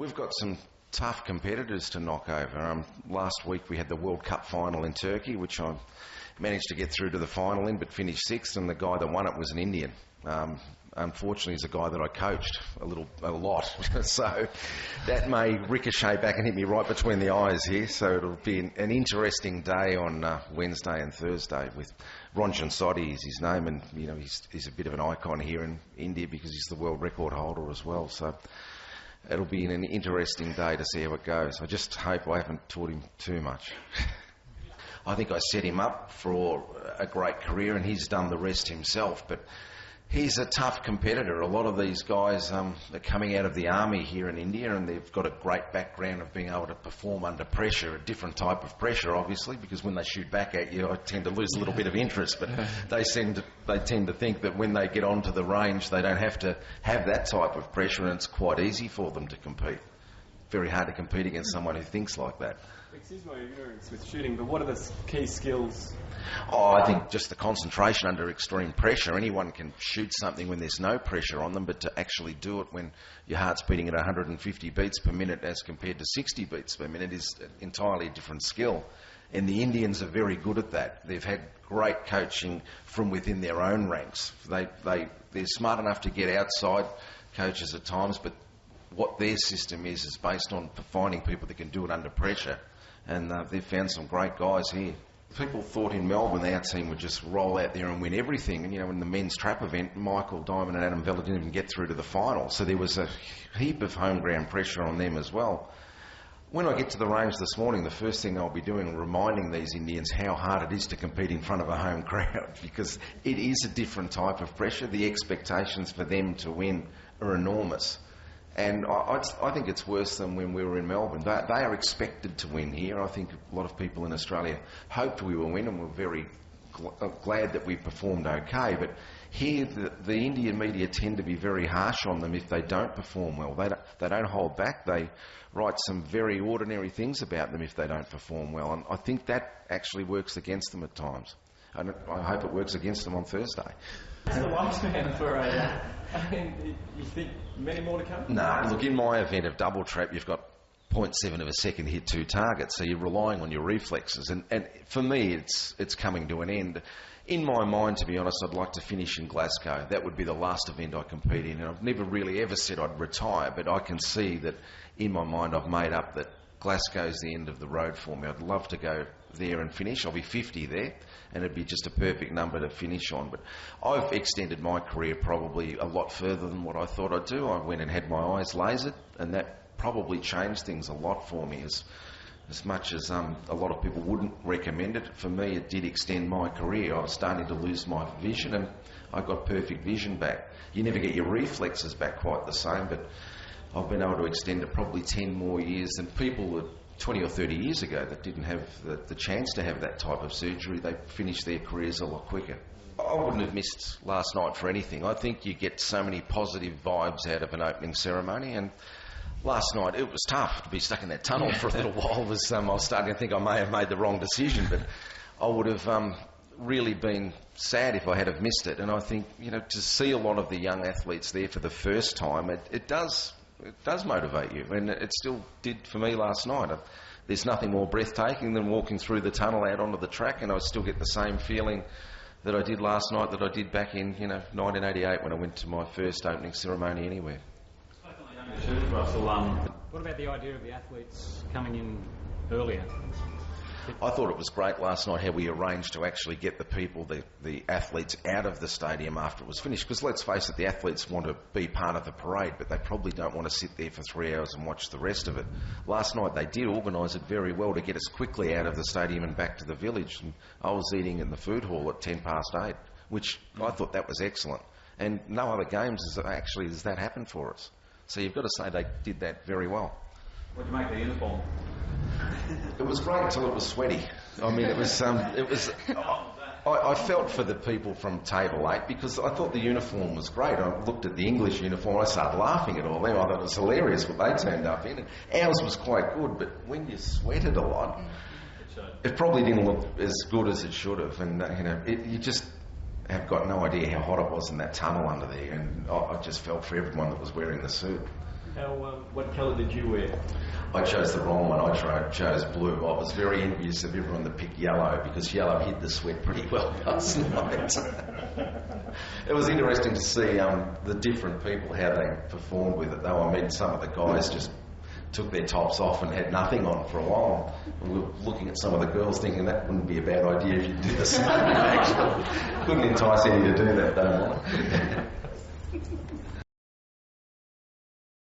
We've got some tough competitors to knock over. Last week we had the World Cup final in Turkey, which I managed to get through to the final in, but finished sixth, and the guy that won it was an Indian. Unfortunately, he's a guy that I coached a lot. So that may ricochet back and hit me right between the eyes here. So it'll be an interesting day on Wednesday and Thursday with Ranjan Sodhi is his name, and he's a bit of an icon here in India because he's the world record holder as well. So it'll be an interesting day to see how it goes. I just hope I haven't taught him too much. I think I set him up for a great career, and he's done the rest himself. But he's a tough competitor. A lot of these guys are coming out of the army here in India, and they've got a great background of being able to perform under pressure, a different type of pressure, obviously, because when they shoot back at you, I tend to lose a little bit of interest. But they tend to think that when they get onto the range, they don't have to have that type of pressure, and it's quite easy for them to compete. Very hard to compete against someone who thinks like that. Excuse my ignorance with shooting, but what are the key skills? I think just the concentration under extreme pressure. Anyone can shoot something when there's no pressure on them, but to actually do it when your heart's beating at 150 beats per minute as compared to 60 beats per minute is an entirely different skill. And the Indians are very good at that. They've had great coaching from within their own ranks. They're smart enough to get outside coaches at times, but what their system is based on finding people that can do it under pressure. And they've found some great guys here. People thought in Melbourne our team would just roll out there and win everything. And, in the men's trap event, Michael Diamond and Adam Vella didn't even get through to the final. So there was a heap of home ground pressure on them as well. When I get to the range this morning, the first thing I'll be doing is reminding these Indians how hard it is to compete in front of a home crowd, because it is a different type of pressure. The expectations for them to win are enormous. And I think it's worse than when we were in Melbourne. They are expected to win here. I think a lot of people in Australia hoped we would win, and we're very glad that we performed okay. But here, the Indian media tend to be very harsh on them if they don't perform well. They don't hold back. They write some very ordinary things about them if they don't perform well. And I think that actually works against them at times. I hope it works against them on Thursday. What's the lifespan for you think many more to come? No, look, in my event of double trap, you've got 0.7 of a second to hit two targets, so you're relying on your reflexes. And for me, it's coming to an end. In my mind, to be honest, I'd like to finish in Glasgow. That would be the last event I compete in. And I've never really ever said I'd retire, but I can see that in my mind I've made up that Glasgow's the end of the road for me. I'd love to go there and finish. I'll be 50 there, and it'd be just a perfect number to finish on. But I've extended my career probably a lot further than what I thought I'd do. I went and had my eyes lasered, and that probably changed things a lot for me. As much as a lot of people wouldn't recommend it, for me it did extend my career. I was starting to lose my vision, and I got perfect vision back. You never get your reflexes back quite the same, but I've been able to extend it probably 10 more years than people that 20 or 30 years ago that didn't have the chance to have that type of surgery. They finished their careers a lot quicker. I wouldn't have missed last night for anything. I think you get so many positive vibes out of an opening ceremony, and last night it was tough to be stuck in that tunnel for a little while. I was starting to think I may have made the wrong decision, but I would have really been sad if I had have missed it. And I think, to see a lot of the young athletes there for the first time, it does motivate you, and it still did for me last night. There's nothing more breathtaking than walking through the tunnel out onto the track, and I still get the same feeling that I did last night that I did back in 1988 when I went to my first opening ceremony anywhere. Russell, what about the idea of the athletes coming in earlier? I thought it was great last night how we arranged to actually get the people, the athletes, out of the stadium after it was finished. Because let's face it, the athletes want to be part of the parade, but they probably don't want to sit there for 3 hours and watch the rest of it. Last night they did organise it very well to get us quickly out of the stadium and back to the village. And I was eating in the food hall at 8:10, which I thought that was excellent. And no other games has that happened for us. So you've got to say they did that very well. What did you make of the uniform? It was great until it was sweaty. I mean, I felt for the people from Table 8 because I thought the uniform was great. I looked at the English uniform, I started laughing at all them. I thought it was hilarious what they turned up in. Ours was quite good, but when you sweated a lot, it probably didn't look as good as it should have. And, you just have got no idea how hot it was in that tunnel under there. And I just felt for everyone that was wearing the suit. What colour did you wear? I chose the wrong one. I chose blue. I was very envious of everyone that picked yellow because yellow hid the sweat pretty well last night. It was interesting to see the different people, how they performed with it, though. I mean, some of the guys just took their tops off and had nothing on for a while. And we were looking at some of the girls thinking that wouldn't be a bad idea if you did the same. Actually, couldn't entice any to do that, though.